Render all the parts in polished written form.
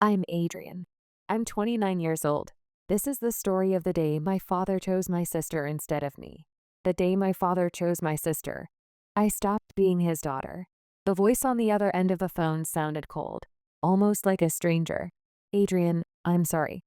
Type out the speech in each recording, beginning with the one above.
I'm Adrian. I'm 29 years old. This is the story of the day my father chose my sister instead of me. The day my father chose my sister, I stopped being his daughter. The voice on the other end of the phone sounded cold, almost like a stranger. Adrian, I'm sorry,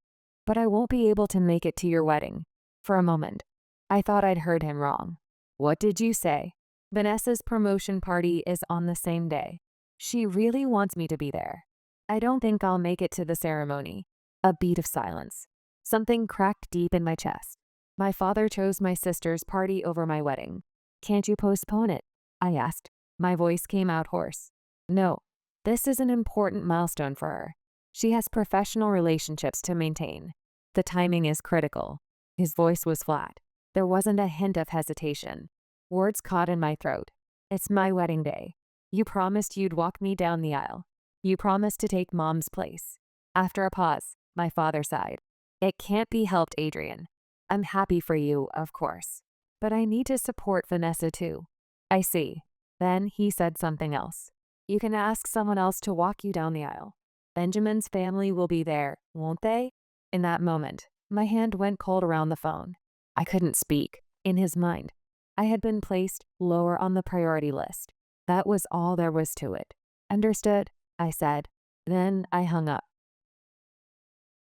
but I won't be able to make it to your wedding. For a moment, I thought I'd heard him wrong. What did you say? Vanessa's promotion party is on the same day. She really wants me to be there. I don't think I'll make it to the ceremony. A beat of silence. Something cracked deep in my chest. My father chose my sister's party over my wedding. Can't you postpone it? I asked. My voice came out hoarse. No, this is an important milestone for her. She has professional relationships to maintain. The timing is critical. His voice was flat. There wasn't a hint of hesitation. Words caught in my throat. It's my wedding day. You promised you'd walk me down the aisle. You promised to take Mom's place. After a pause, my father sighed. It can't be helped, Adrian. I'm happy for you, of course. But I need to support Vanessa too. I see. Then he said something else. You can ask someone else to walk you down the aisle. Benjamin's family will be there, won't they? In that moment, my hand went cold around the phone. I couldn't speak. In his mind, I had been placed lower on the priority list. That was all there was to it. Understood, I said. Then I hung up.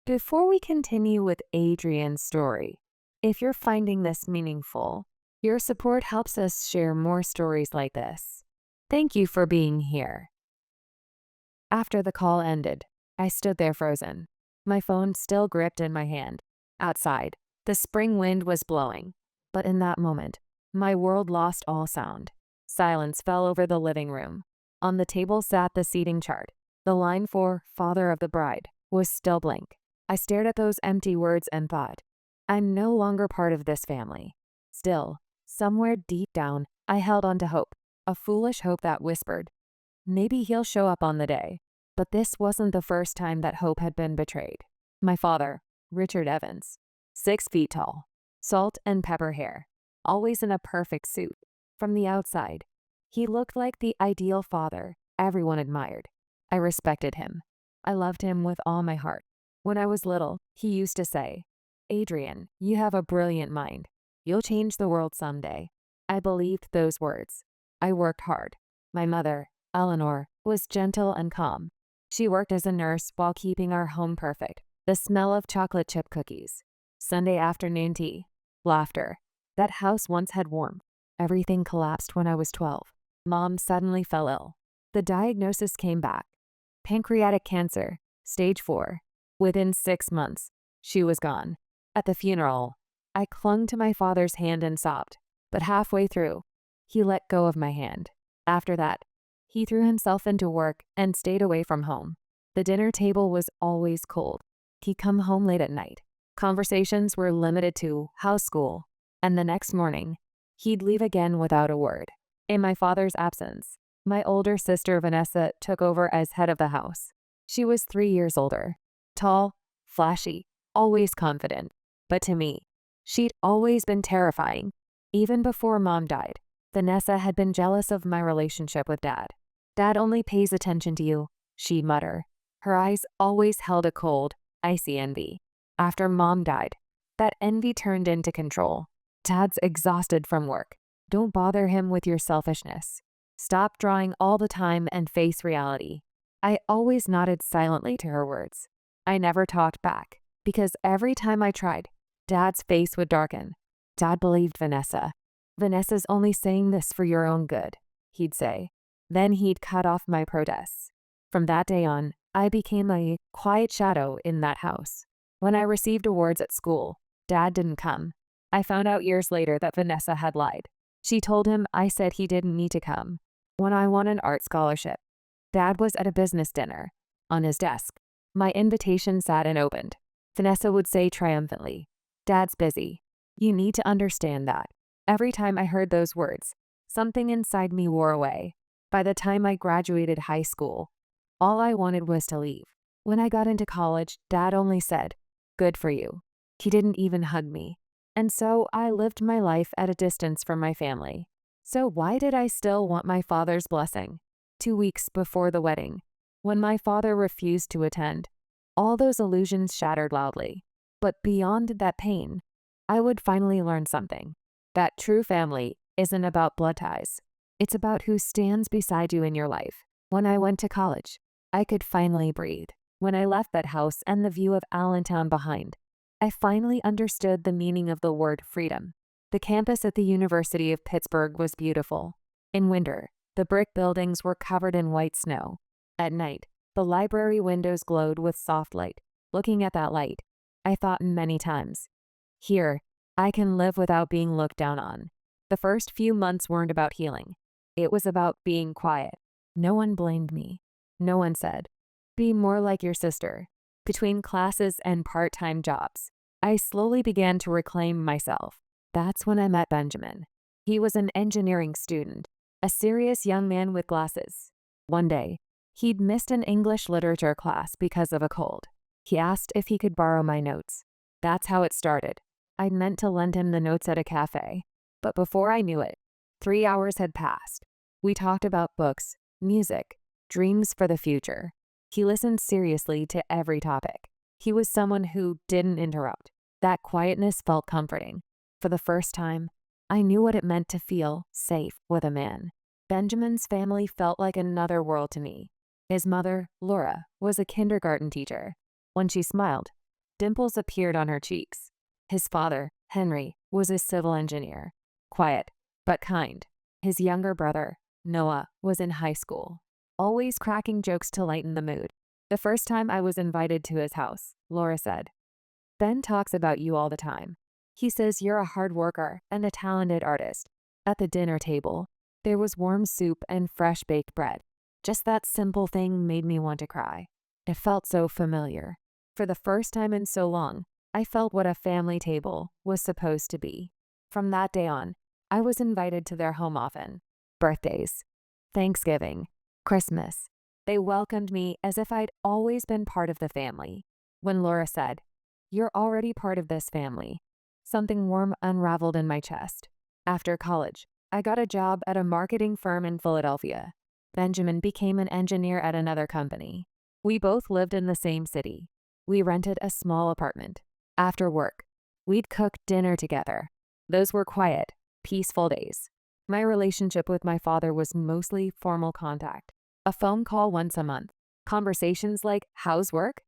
Before we continue with Adrian's story, if you're finding this meaningful, your support helps us share more stories like this. Thank you for being here. After the call ended, I stood there frozen, my phone still gripped in my hand. Outside, the spring wind was blowing, but in that moment, my world lost all sound. Silence fell over the living room. On the table sat the seating chart. The line for "Father of the Bride" was still blank. I stared at those empty words and thought, I'm no longer part of this family. Still, somewhere deep down, I held on to hope, a foolish hope that whispered, maybe he'll show up on the day. But this wasn't the first time that hope had been betrayed. My father, Richard Evans, 6 feet tall, salt and pepper hair, always in a perfect suit. From the outside, he looked like the ideal father everyone admired. I respected him. I loved him with all my heart. When I was little, he used to say, Adrian, you have a brilliant mind. You'll change the world someday. I believed those words. I worked hard. My mother, Eleanor, was gentle and calm. She worked as a nurse while keeping our home perfect. The smell of chocolate chip cookies, Sunday afternoon tea, laughter. That house once had warmth. Everything collapsed when I was 12. Mom suddenly fell ill. The diagnosis came back. Pancreatic cancer, stage 4. Within 6 months, she was gone. At the funeral, I clung to my father's hand and sobbed, but halfway through, he let go of my hand. After that, he threw himself into work and stayed away from home. The dinner table was always cold. He'd come home late at night. Conversations were limited to house school, and the next morning, he'd leave again without a word. In my father's absence, my older sister Vanessa took over as head of the house. She was 3 years older. Tall, flashy, always confident. But to me, she'd always been terrifying. Even before Mom died, Vanessa had been jealous of my relationship with Dad. Dad only pays attention to you, she'd mutter. Her eyes always held a cold, icy envy. After Mom died, that envy turned into control. Dad's exhausted from work. Don't bother him with your selfishness. Stop drawing all the time and face reality. I always nodded silently to her words. I never talked back, because every time I tried, Dad's face would darken. Dad believed Vanessa. Vanessa's only saying this for your own good, he'd say. Then he'd cut off my protests. From that day on, I became a quiet shadow in that house. When I received awards at school, Dad didn't come. I found out years later that Vanessa had lied. She told him I said he didn't need to come. When I won an art scholarship, Dad was at a business dinner. On his desk, my invitation sat and opened. Vanessa would say triumphantly, Dad's busy. You need to understand that. Every time I heard those words, something inside me wore away. By the time I graduated high school, all I wanted was to leave. When I got into college, Dad only said, good for you. He didn't even hug me. And so I lived my life at a distance from my family. So why did I still want my father's blessing? 2 weeks before the wedding, when my father refused to attend, All those illusions shattered loudly. But beyond that pain, I would finally learn something. That true family isn't about blood ties. It's about who stands beside you in your life. When I went to college, I could finally breathe. When I left that house and the view of Allentown behind, I finally understood the meaning of the word freedom. The campus at the University of Pittsburgh was beautiful. In winter, the brick buildings were covered in white snow. At night, the library windows glowed with soft light. Looking at that light, I thought many times, here, I can live without being looked down on. The first few months weren't about healing. It was about being quiet. No one blamed me. No one said, be more like your sister. Between classes and part-time jobs, I slowly began to reclaim myself. That's when I met Benjamin. He was an engineering student, a serious young man with glasses. One day, he'd missed an English literature class because of a cold. He asked if he could borrow my notes. That's how it started. I'd meant to lend him the notes at a cafe, but before I knew it, 3 hours had passed. We talked about books, music, dreams for the future. He listened seriously to every topic. He was someone who didn't interrupt. That quietness felt comforting. For the first time, I knew what it meant to feel safe with a man. Benjamin's family felt like another world to me. His mother, Laura, was a kindergarten teacher. When she smiled, dimples appeared on her cheeks. His father, Henry, was a civil engineer, quiet but kind. His younger brother, Noah, was in high school, always cracking jokes to lighten the mood. The first time I was invited to his house, Laura said, Ben talks about you all the time. He says you're a hard worker and a talented artist. At the dinner table, there was warm soup and fresh baked bread. Just that simple thing made me want to cry. It felt so familiar. For the first time in so long, I felt what a family table was supposed to be. From that day on, I was invited to their home often. Birthdays, Thanksgiving, Christmas. They welcomed me as if I'd always been part of the family. When Laura said, "You're already part of this family," something warm unraveled in my chest. After college, I got a job at a marketing firm in Philadelphia. Benjamin became an engineer at another company. We both lived in the same city. We rented a small apartment. After work, we'd cook dinner together. Those were quiet, peaceful days. My relationship with my father was mostly formal contact. A phone call once a month. Conversations like, "How's work?"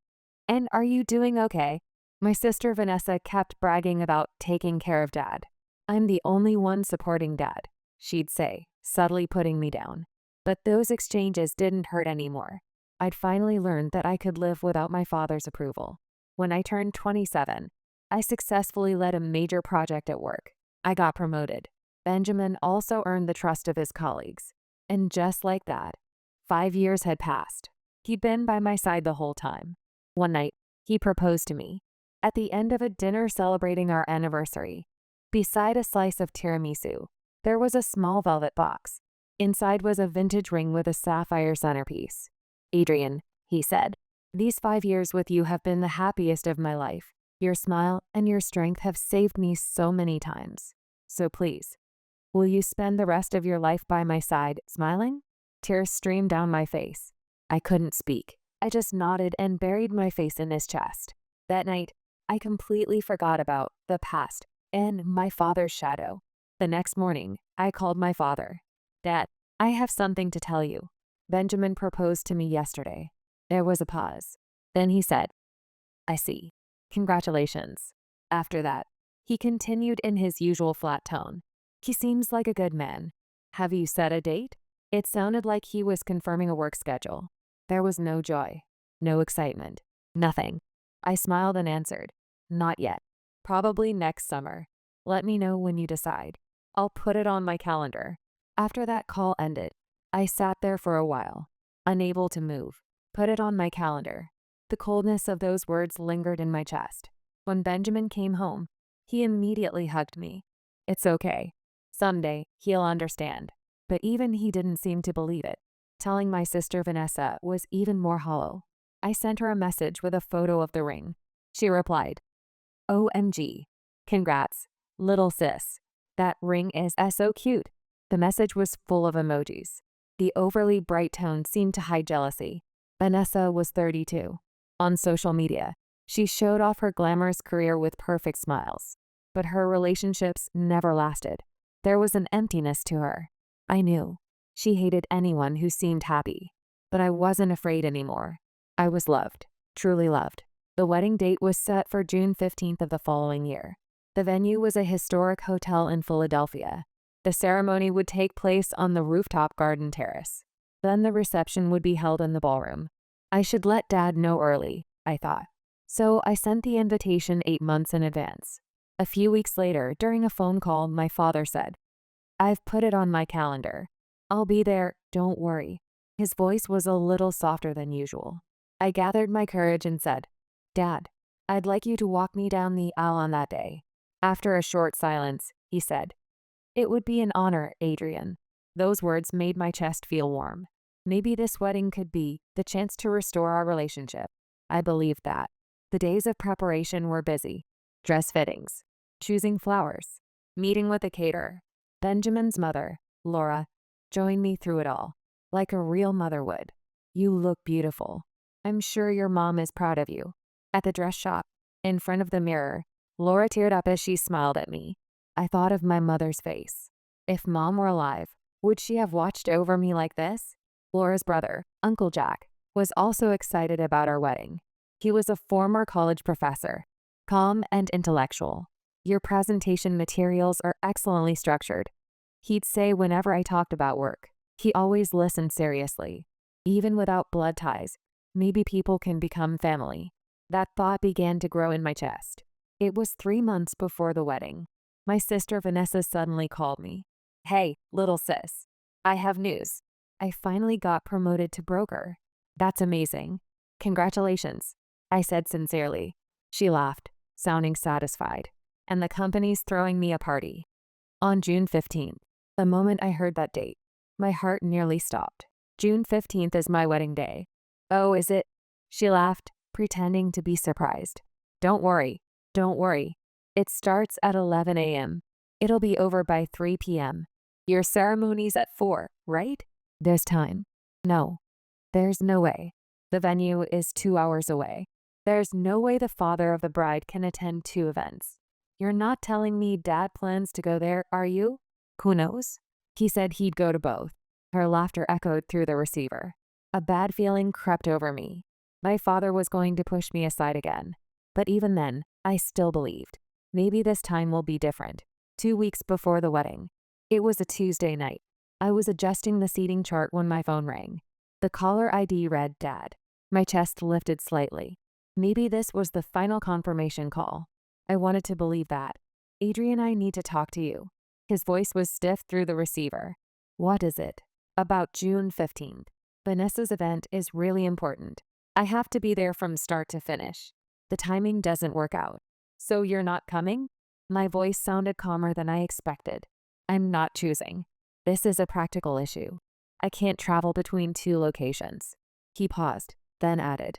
and "Are you doing okay?" My sister Vanessa kept bragging about taking care of Dad. "I'm the only one supporting Dad," she'd say, subtly putting me down. But those exchanges didn't hurt anymore. I'd finally learned that I could live without my father's approval. When I turned 27, I successfully led a major project at work. I got promoted. Benjamin also earned the trust of his colleagues. And just like that, 5 years had passed. He'd been by my side the whole time. One night, he proposed to me. At the end of a dinner celebrating our anniversary, beside a slice of tiramisu, there was a small velvet box. Inside was a vintage ring with a sapphire centerpiece. "Adrian," he said, "these 5 years with you have been the happiest of my life. Your smile and your strength have saved me so many times. So please, will you spend the rest of your life by my side, smiling?" Tears streamed down my face. I couldn't speak. I just nodded and buried my face in his chest. That night, I completely forgot about the past and my father's shadow. The next morning, I called my father. "Dad, I have something to tell you. Benjamin proposed to me yesterday." There was a pause. Then he said, "I see. Congratulations." After that, he continued in his usual flat tone. "He seems like a good man. Have you set a date?" It sounded like he was confirming a work schedule. There was no joy, no excitement, nothing. I smiled and answered, "Not yet. Probably next summer. Let me know when you decide. I'll put it on my calendar." After that call ended, I sat there for a while, unable to move. Put it on my calendar. The coldness of those words lingered in my chest. When Benjamin came home, he immediately hugged me. "It's okay. Someday he'll understand." But even he didn't seem to believe it. Telling my sister Vanessa was even more hollow. I sent her a message with a photo of the ring. She replied, "OMG. Congrats, little sis. That ring is so cute." The message was full of emojis. The overly bright tone seemed to hide jealousy. Vanessa was 32. On social media, she showed off her glamorous career with perfect smiles. But her relationships never lasted. There was an emptiness to her. I knew. She hated anyone who seemed happy. But I wasn't afraid anymore. I was loved, truly loved. The wedding date was set for June 15th of the following year. The venue was a historic hotel in Philadelphia. The ceremony would take place on the rooftop garden terrace. Then the reception would be held in the ballroom. I should let Dad know early, I thought. So I sent the invitation 8 months in advance. A few weeks later, during a phone call, my father said, "I've put it on my calendar. I'll be there, don't worry." His voice was a little softer than usual. I gathered my courage and said, "Dad, I'd like you to walk me down the aisle on that day." After a short silence, he said, "It would be an honor, Adrian." Those words made my chest feel warm. Maybe this wedding could be the chance to restore our relationship. I believed that. The days of preparation were busy. Dress fittings, choosing flowers, meeting with a caterer. Benjamin's mother, Laura, joined me through it all, like a real mother would. "You look beautiful. I'm sure your mom is proud of you." At the dress shop, in front of the mirror, Laura teared up as she smiled at me. I thought of my mother's face. If Mom were alive, would she have watched over me like this? Laura's brother, Uncle Jack, was also excited about our wedding. He was a former college professor, calm and intellectual. "Your presentation materials are excellently structured," he'd say whenever I talked about work. He always listened seriously. Even without blood ties, maybe people can become family. That thought began to grow in my chest. It was 3 months before the wedding. My sister Vanessa suddenly called me. "Hey, little sis, I have news. I finally got promoted to broker." "That's amazing. Congratulations," I said sincerely. She laughed, sounding satisfied. "And the company's throwing me a party." On June 15th, the moment I heard that date, my heart nearly stopped. June 15th is my wedding day. "Oh, is it?" She laughed, pretending to be surprised. Don't worry. It starts at 11 a.m. It'll be over by 3 p.m. Your ceremony's at 4, right? This time. No. There's no way. The venue is 2 hours away. There's no way the father of the bride can attend 2 events. You're not telling me Dad plans to go there, are you? Who knows? He said he'd go to both. Her laughter echoed through the receiver. A bad feeling crept over me. My father was going to push me aside again. But even then, I still believed. Maybe this time will be different. 2 weeks before the wedding. It was a Tuesday night. I was adjusting the seating chart when my phone rang. The caller ID read Dad. My chest lifted slightly. Maybe this was the final confirmation call. I wanted to believe that. "Adrian, I need to talk to you." His voice was stiff through the receiver. "What is it?" "About June 15th. Vanessa's event is really important. I have to be there from start to finish. The timing doesn't work out." "So you're not coming?" My voice sounded calmer than I expected. "I'm not choosing. This is a practical issue. I can't travel between 2 locations." He paused, then added,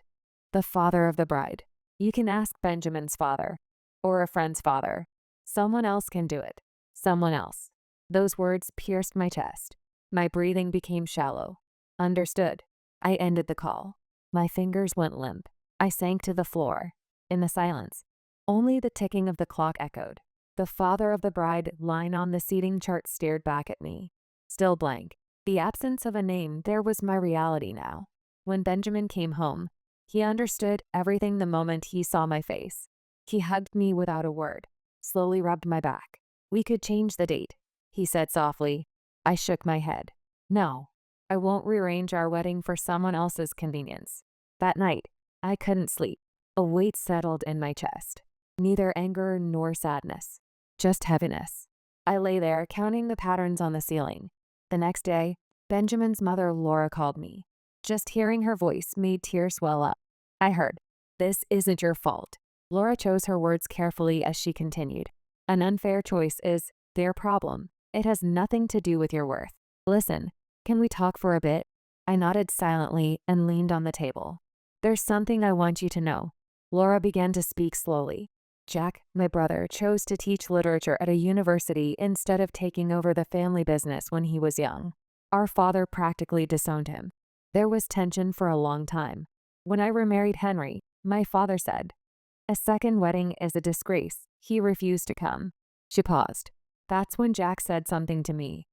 "The father of the bride. You can ask Benjamin's father, or a friend's father. Someone else can do it. Someone else." Those words pierced my chest. My breathing became shallow. "Understood." I ended the call. My fingers went limp. I sank to the floor. In the silence, only the ticking of the clock echoed. The father of the bride line on the seating chart stared back at me. Still blank. The absence of a name, there was my reality now. When Benjamin came home, he understood everything the moment he saw my face. He hugged me without a word, slowly rubbed my back. "We could change the date," he said softly. I shook my head. "No, I won't rearrange our wedding for someone else's convenience." That night, I couldn't sleep. A weight settled in my chest. Neither anger nor sadness, just heaviness. I lay there counting the patterns on the ceiling. The next day, Benjamin's mother, Laura, called me. Just hearing her voice made tears swell up. I heard, "This isn't your fault." Laura chose her words carefully as she continued. "An unfair choice is their problem. It has nothing to do with your worth. Listen, can we talk for a bit?" I nodded silently and leaned on the table. "There's something I want you to know." Laura began to speak slowly. "Jack, my brother, chose to teach literature at a university instead of taking over the family business when he was young. Our father practically disowned him. There was tension for a long time. When I remarried Henry, My father said, "A second wedding is a disgrace." He refused to come. She paused. That's when Jack said something to me.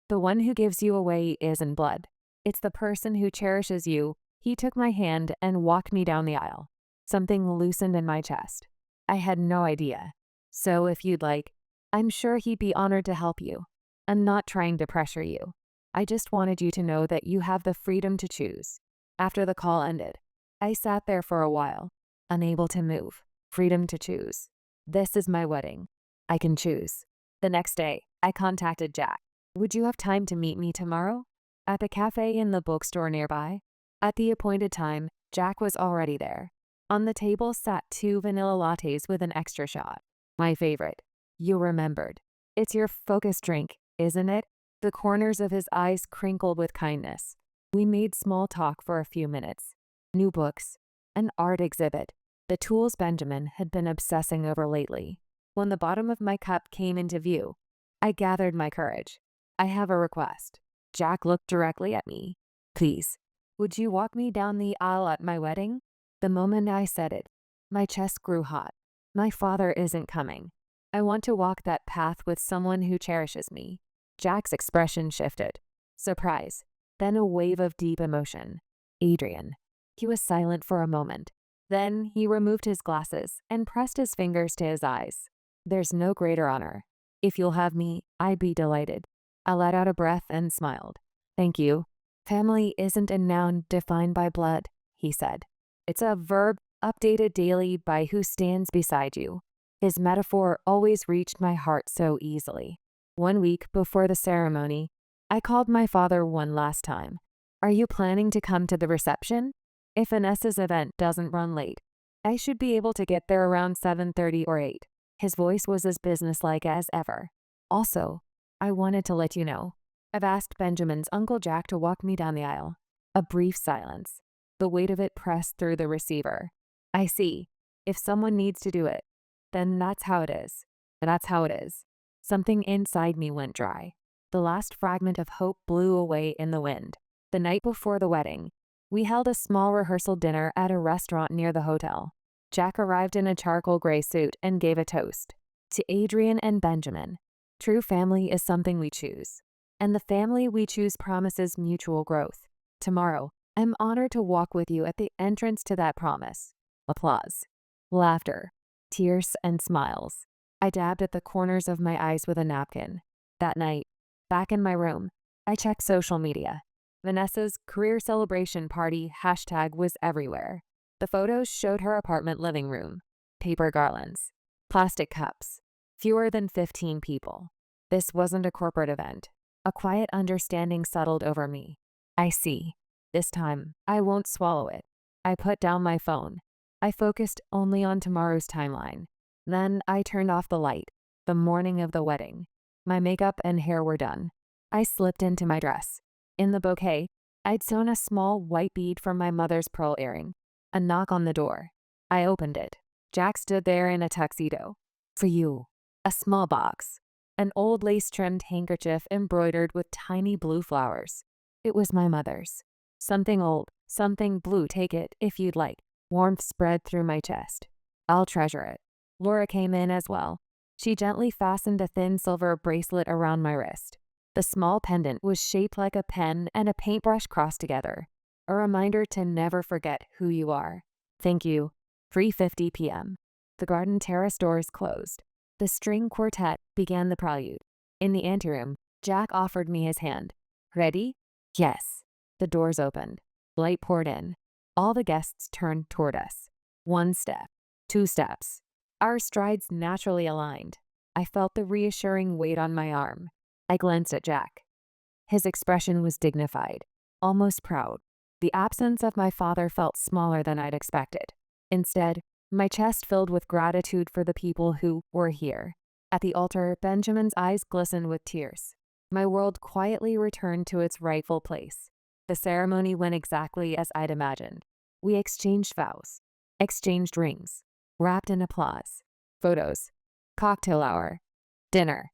The one who gives you away isn't blood. It's the person who cherishes you. He took my hand and walked me down the aisle. Something loosened in my chest. I had no idea. So if you'd like, I'm sure he'd be honored to help you. I'm not trying to pressure you. I just wanted you to know that you have the freedom to choose. After the call ended, I sat there for a while, unable to move. Freedom to choose. This is my wedding. I can choose. The next day, I contacted Jack. Would you have time to meet me tomorrow? At the cafe in the bookstore nearby? At the appointed time, Jack was already there. On the table sat 2 vanilla lattes with an extra shot. My favorite. You remembered. It's your focus drink, isn't it? The corners of his eyes crinkled with kindness. We made small talk for a few minutes. New books, an art exhibit, the tools Benjamin had been obsessing over lately. When the bottom of my cup came into view, I gathered my courage. I have a request. Jack looked directly at me. Please, would you walk me down the aisle at my wedding? The moment I said it, my chest grew hot. My father isn't coming. I want to walk that path with someone who cherishes me. Jack's expression shifted. Surprise, then a wave of deep emotion. Adrian. He was silent for a moment. Then he removed his glasses and pressed his fingers to his eyes. There's no greater honor. If you'll have me, I'd be delighted. I let out a breath and smiled. Thank you. Family isn't a noun defined by blood, he said. It's a verb updated daily by who stands beside you. His metaphor always reached my heart so easily. 1 week before the ceremony, I called my father one last time. Are you planning to come to the reception? If Vanessa's event doesn't run late, I should be able to get there around 7:30 or 8. His voice was as businesslike as ever. Also, I wanted to let you know, I've asked Benjamin's Uncle Jack to walk me down the aisle. A brief silence. The weight of it pressed through the receiver. I see. If someone needs to do it, then that's how it is. That's how it is. Something inside me went dry. The last fragment of hope blew away in the wind. The night before the wedding, we held a small rehearsal dinner at a restaurant near the hotel. Jack arrived in a charcoal gray suit and gave a toast. To Adrian and Benjamin. True family is something we choose. And the family we choose promises mutual growth. Tomorrow, I'm honored to walk with you at the entrance to that promise. Applause. Laughter. Tears and smiles. I dabbed at the corners of my eyes with a napkin. That night, back in my room, I checked social media. Vanessa's career celebration party hashtag was everywhere. The photos showed her apartment living room. Paper garlands. Plastic cups. Fewer than 15 people. This wasn't a corporate event. A quiet understanding settled over me. I see. This time, I won't swallow it. I put down my phone. I focused only on tomorrow's timeline. Then I turned off the light. The morning of the wedding. My makeup and hair were done. I slipped into my dress. In the bouquet, I'd sewn a small white bead from my mother's pearl earring. A knock on the door. I opened it. Jack stood there in a tuxedo. For you. A small box. An old lace-trimmed handkerchief embroidered with tiny blue flowers. It was my mother's. Something old, something blue. Take it if you'd like. Warmth spread through my chest. I'll treasure it. Laura came in as well. She gently fastened a thin silver bracelet around my wrist. The small pendant was shaped like a pen and a paintbrush crossed together. A reminder to never forget who you are. Thank you. 3:50 p.m. The garden terrace doors closed. The string quartet began the prelude. In the anteroom, Jack offered me his hand. Ready? Yes. The doors opened. Light poured in. All the guests turned toward us. 1 step. 2 steps. Our strides naturally aligned. I felt the reassuring weight on my arm. I glanced at Jack. His expression was dignified, almost proud. The absence of my father felt smaller than I'd expected. Instead, my chest filled with gratitude for the people who were here. At the altar, Benjamin's eyes glistened with tears. My world quietly returned to its rightful place. The ceremony went exactly as I'd imagined. We exchanged vows, exchanged rings, wrapped in applause, photos, cocktail hour, dinner,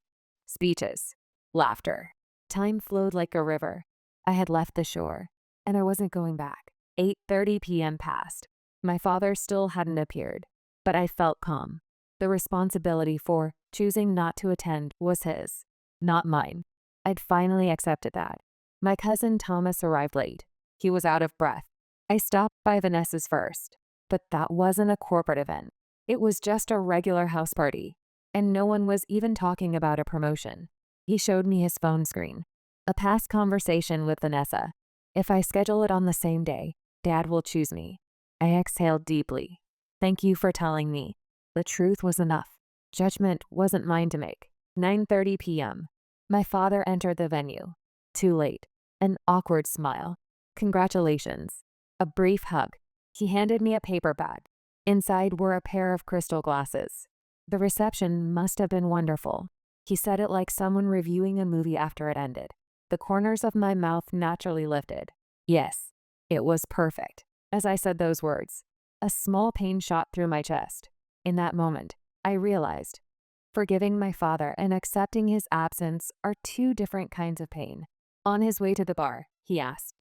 speeches, laughter. Time flowed like a river. I had left the shore, and I wasn't going back. 8:30 p.m. passed. My father still hadn't appeared, but I felt calm. The responsibility for choosing not to attend was his, not mine. I'd finally accepted that. My cousin Thomas arrived late. He was out of breath. I stopped by Vanessa's first, but that wasn't a corporate event. It was just a regular house party, and no one was even talking about a promotion. He showed me his phone screen. A past conversation with Vanessa. If I schedule it on the same day, Dad will choose me. I exhaled deeply. Thank you for telling me. The truth was enough. Judgment wasn't mine to make. 9:30 p.m. My father entered the venue. Too late. An awkward smile. Congratulations. A brief hug. He handed me a paper bag. Inside were a pair of crystal glasses. The reception must have been wonderful. He said it like someone reviewing a movie after it ended. The corners of my mouth naturally lifted. Yes, it was perfect. As I said those words, a small pain shot through my chest. In that moment, I realized forgiving my father and accepting his absence are two different kinds of pain. On his way to the bar, he asked,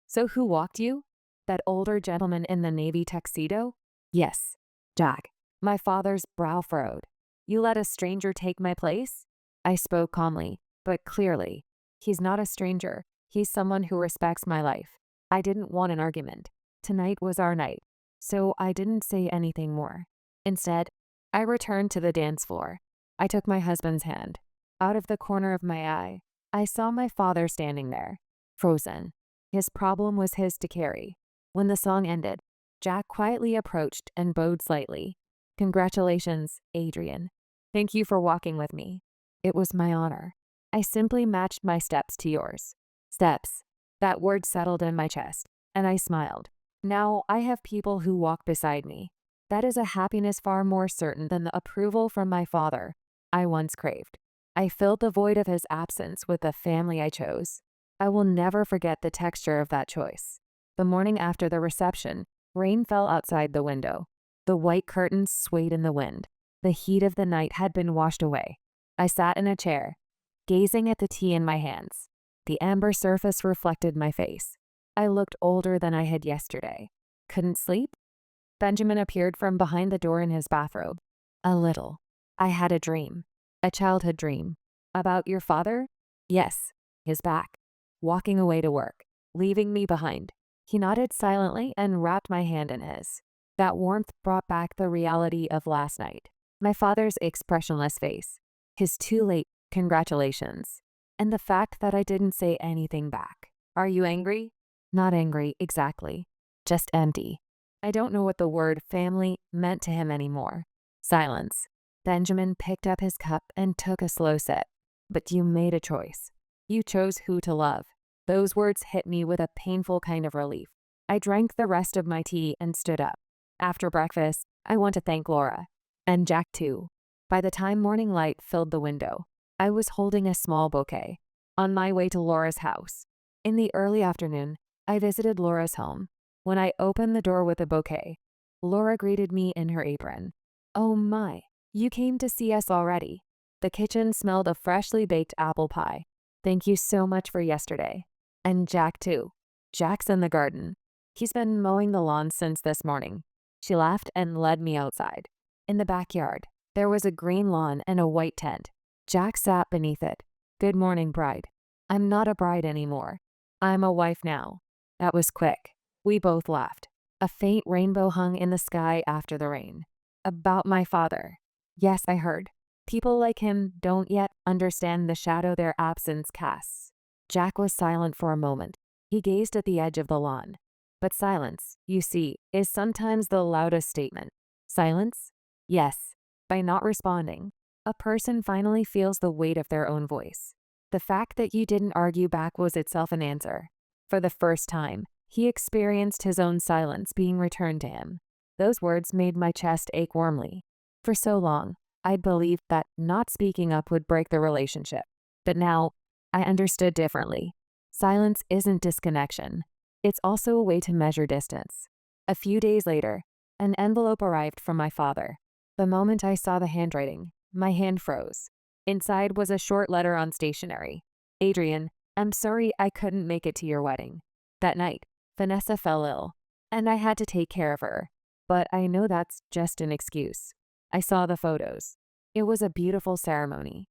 "So who walked you? That older gentleman in the navy tuxedo?" "Yes, Jack." My father's brow furrowed. "You let a stranger take my place?" I spoke calmly, but clearly. He's not a stranger. He's someone who respects my life. I didn't want an argument. Tonight was our night, so I didn't say anything more. Instead, I returned to the dance floor. I took my husband's hand. Out of the corner of my eye, I saw my father standing there, frozen. His problem was his to carry. When the song ended, Jack quietly approached and bowed slightly. "Congratulations, Adrian. Thank you for walking with me." It was my honor. I simply matched my steps to yours. Steps. That word settled in my chest, and I smiled. Now I have people who walk beside me. That is a happiness far more certain than the approval from my father I once craved. I filled the void of his absence with the family I chose. I will never forget the texture of that choice. The morning after the reception, rain fell outside the window. The white curtains swayed in the wind. The heat of the night had been washed away. I sat in a chair, gazing at the tea in my hands. The amber surface reflected my face. I looked older than I had yesterday. Couldn't sleep? Benjamin appeared from behind the door in his bathrobe. "A little. I had a dream. A childhood dream. About your father?" "Yes. His back. Walking away to work. Leaving me behind." He nodded silently and wrapped my hand in his. That warmth brought back the reality of last night. My father's expressionless face. His too late congratulations. And the fact that I didn't say anything back. "Are you angry?" "Not angry, exactly. Just empty." I don't know what the word family meant to him anymore. Silence. Benjamin picked up his cup and took a slow sip. "But you made a choice. You chose who to love." Those words hit me with a painful kind of relief. I drank the rest of my tea and stood up. After breakfast, I want to thank Laura. And Jack too. By the time morning light filled the window, I was holding a small bouquet. On my way to Laura's house. In the early afternoon, I visited Laura's home. When I opened the door with a bouquet, Laura greeted me in her apron. "Oh my, you came to see us already." The kitchen smelled of freshly baked apple pie. "Thank you so much for yesterday." "And Jack too. Jack's in the garden. He's been mowing the lawn since this morning." She laughed and led me outside. In the backyard, there was a green lawn and a white tent. Jack sat beneath it. "Good morning, bride." "I'm not a bride anymore. I'm a wife now." That was quick. We both laughed. A faint rainbow hung in the sky after the rain. "About my father." "Yes, I heard. People like him don't yet understand the shadow their absence casts." Jack was silent for a moment. He gazed at the edge of the lawn. But silence, you see, is sometimes the loudest statement. Silence? Yes. By not responding, a person finally feels the weight of their own voice. The fact that you didn't argue back was itself an answer. For the first time, he experienced his own silence being returned to him. Those words made my chest ache warmly. For so long, I'd believed that not speaking up would break the relationship. But now, I understood differently. Silence isn't disconnection. It's also a way to measure distance. A few days later, an envelope arrived from my father. The moment I saw the handwriting, my hand froze. Inside was a short letter on stationery. "Adrian, I'm sorry I couldn't make it to your wedding. That night, Vanessa fell ill, and I had to take care of her. but I know that's just an excuse. I saw the photos. It was a beautiful ceremony.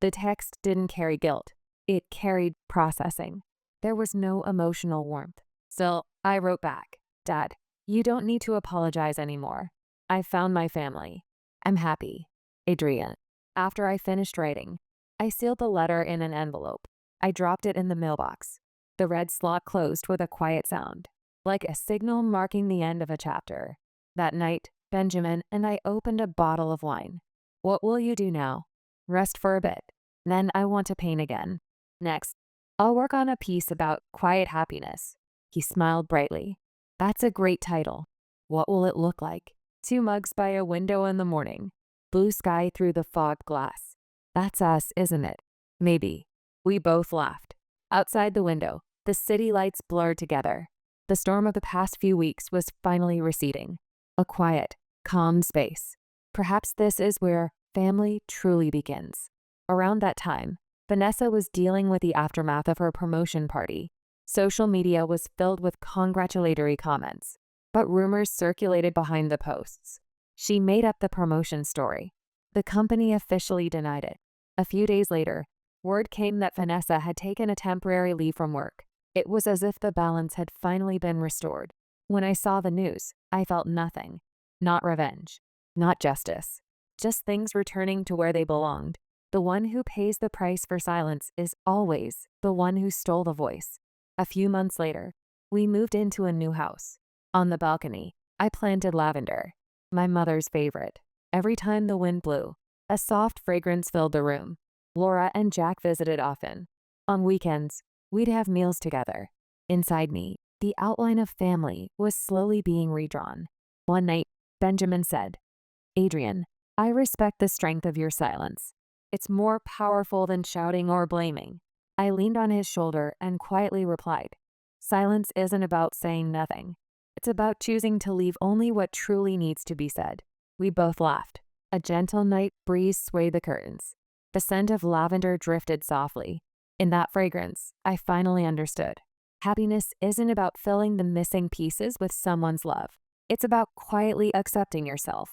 The text didn't carry guilt. It carried processing. There was no emotional warmth. Still, I wrote back, Dad, you don't need to apologize anymore. I found my family. I'm happy. Adrian. After I finished writing, I sealed the letter in an envelope. I dropped it in the mailbox. The red slot closed with a quiet sound, like a signal marking the end of a chapter. That night, Benjamin and I opened a bottle of wine. What will you do now? Rest for a bit. Then I want to paint again. Next, I'll work on a piece about quiet happiness. He smiled brightly. That's a great title. What will it look like? 2 mugs by a window in the morning. Blue sky through the fogged glass. That's us, isn't it? Maybe. We both laughed. Outside the window, the city lights blurred together. The storm of the past few weeks was finally receding. A quiet, calm space. Perhaps this is where family truly begins. Around that time, Vanessa was dealing with the aftermath of her promotion party. Social media was filled with congratulatory comments, but rumors circulated behind the posts. She made up the promotion story. The company officially denied it. A few days later, word came that Vanessa had taken a temporary leave from work. It was as if the balance had finally been restored. When I saw the news, I felt nothing. Not revenge. Not justice. Just things returning to where they belonged. The one who pays the price for silence is always the one who stole the voice. A few months later, we moved into a new house. On the balcony, I planted lavender, my mother's favorite. Every time the wind blew, a soft fragrance filled the room. Laura and Jack visited often. On weekends, we'd have meals together. Inside me, the outline of family was slowly being redrawn. One night, Benjamin said, Adrian, I respect the strength of your silence. It's more powerful than shouting or blaming. I leaned on his shoulder and quietly replied, silence isn't about saying nothing. It's about choosing to leave only what truly needs to be said. We both laughed. A gentle night breeze swayed the curtains. The scent of lavender drifted softly. In that fragrance, I finally understood. Happiness isn't about filling the missing pieces with someone's love. It's about quietly accepting yourself.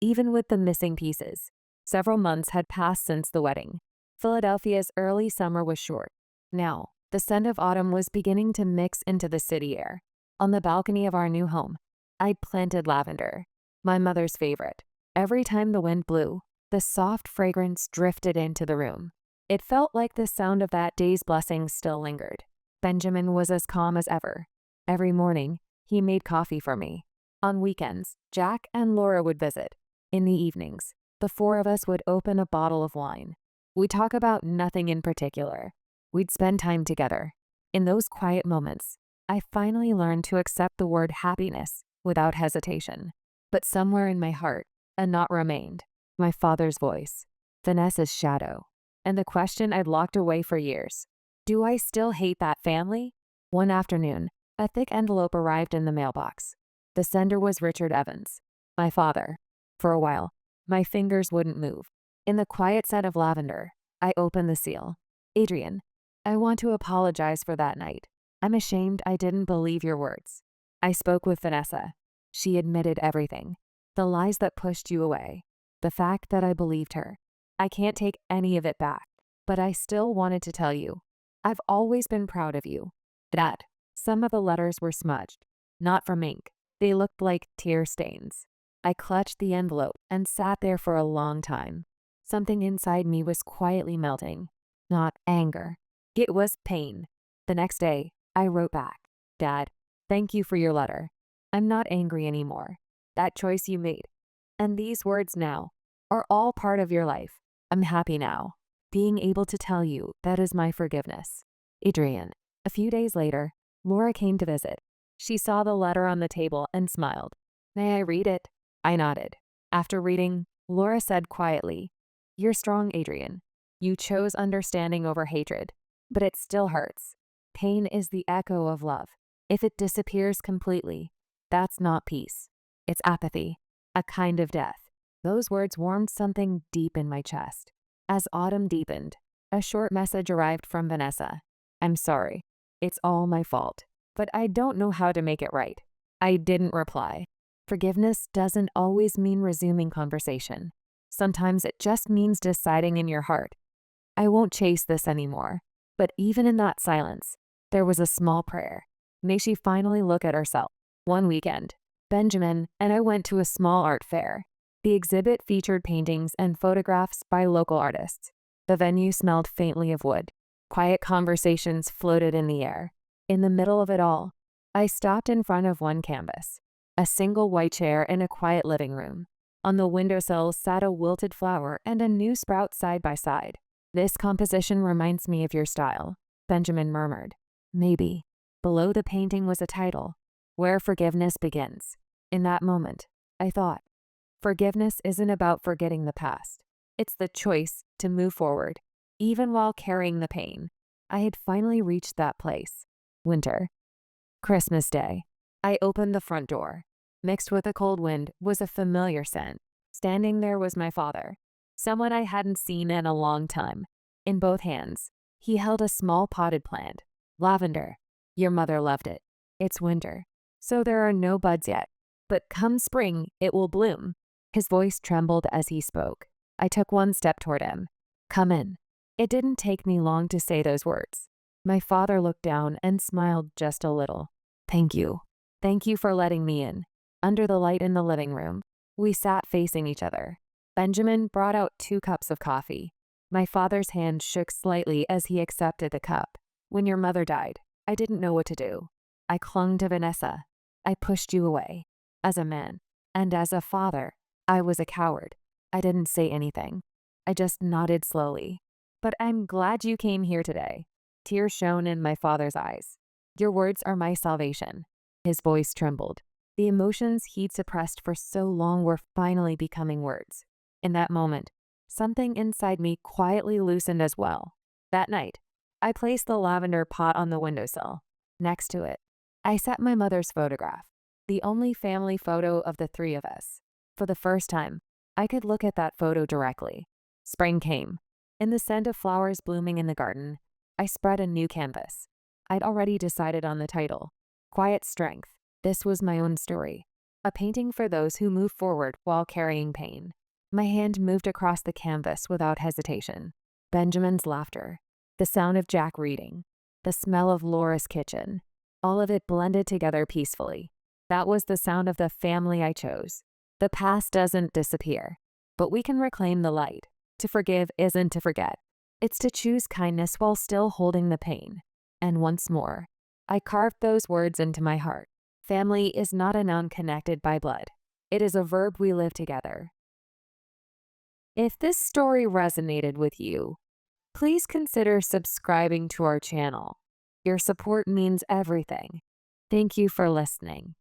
Even with the missing pieces. Several months had passed since the wedding. Philadelphia's early summer was short. Now, the scent of autumn was beginning to mix into the city air. On the balcony of our new home, I'd planted lavender, my mother's favorite. Every time the wind blew, the soft fragrance drifted into the room. It felt like the sound of that day's blessings still lingered. Benjamin was as calm as ever. Every morning, he made coffee for me. On weekends, Jack and Laura would visit. In the evenings, the 4 of us would open a bottle of wine. We'd talk about nothing in particular. We'd spend time together. In those quiet moments, I finally learned to accept the word happiness without hesitation. But somewhere in my heart, a knot remained. My father's voice, Vanessa's shadow, and the question I'd locked away for years. Do I still hate that family? One afternoon, a thick envelope arrived in the mailbox. The sender was Richard Evans, my father. For a while, my fingers wouldn't move. In the quiet scent of lavender, I opened the seal. Adrian, I want to apologize for that night. I'm ashamed I didn't believe your words. I spoke with Vanessa. She admitted everything. The lies that pushed you away. The fact that I believed her. I can't take any of it back, but I still wanted to tell you. I've always been proud of you. Dad, some of the letters were smudged. Not from ink. They looked like tear stains. I clutched the envelope and sat there for a long time. Something inside me was quietly melting. Not anger. It was pain. The next day, I wrote back. Dad, thank you for your letter. I'm not angry anymore. That choice you made, and these words now, are all part of your life. I'm happy now. Being able to tell you that is my forgiveness. Adrian. A few days later, Laura came to visit. She saw the letter on the table and smiled. May I read it? I nodded. After reading, Laura said quietly, You're strong, Adrian. You chose understanding over hatred, but it still hurts. Pain is the echo of love. If it disappears completely, that's not peace. It's apathy, a kind of death. Those words warmed something deep in my chest. As autumn deepened, a short message arrived from Vanessa. I'm sorry. It's all my fault, but I don't know how to make it right. I didn't reply. Forgiveness doesn't always mean resuming conversation. Sometimes it just means deciding in your heart, I won't chase this anymore. But even in that silence, there was a small prayer. May she finally look at herself. One weekend, Benjamin and I went to a small art fair. The exhibit featured paintings and photographs by local artists. The venue smelled faintly of wood. Quiet conversations floated in the air. In the middle of it all, I stopped in front of one canvas. A single white chair in a quiet living room. On the windowsill sat a wilted flower and a new sprout side by side. This composition reminds me of your style, Benjamin murmured. Maybe. Below the painting was a title, Where Forgiveness Begins. In that moment, I thought, forgiveness isn't about forgetting the past. It's the choice to move forward, even while carrying the pain. I had finally reached that place. Winter. Christmas Day. I opened the front door. Mixed with the cold wind was a familiar scent. Standing there was my father, someone I hadn't seen in a long time. In both hands, he held a small potted plant. Lavender. Your mother loved it. It's winter, so there are no buds yet. But come spring, it will bloom. His voice trembled as he spoke. I took one step toward him. Come in. It didn't take me long to say those words. My father looked down and smiled just a little. Thank you. Thank you for letting me in. Under the light in the living room, we sat facing each other. Benjamin brought out 2 cups of coffee. My father's hand shook slightly as he accepted the cup. When your mother died, I didn't know what to do. I clung to Vanessa. I pushed you away. As a man, and as a father, I was a coward. I didn't say anything. I just nodded slowly. But I'm glad you came here today. Tears shone in my father's eyes. Your words are my salvation. His voice trembled. The emotions he'd suppressed for so long were finally becoming words. In that moment, something inside me quietly loosened as well. That night, I placed the lavender pot on the windowsill. Next to it, I set my mother's photograph, the only family photo of the 3 of us. For the first time, I could look at that photo directly. Spring came. In the scent of flowers blooming in the garden, I spread a new canvas. I'd already decided on the title, Quiet Strength. This was my own story, a painting for those who move forward while carrying pain. My hand moved across the canvas without hesitation. Benjamin's laughter, the sound of Jack reading, the smell of Laura's kitchen, all of it blended together peacefully. That was the sound of the family I chose. The past doesn't disappear, but we can reclaim the light. To forgive isn't to forget. It's to choose kindness while still holding the pain. And once more, I carved those words into my heart. Family is not a noun connected by blood. It is a verb we live together. If this story resonated with you, please consider subscribing to our channel. Your support means everything. Thank you for listening.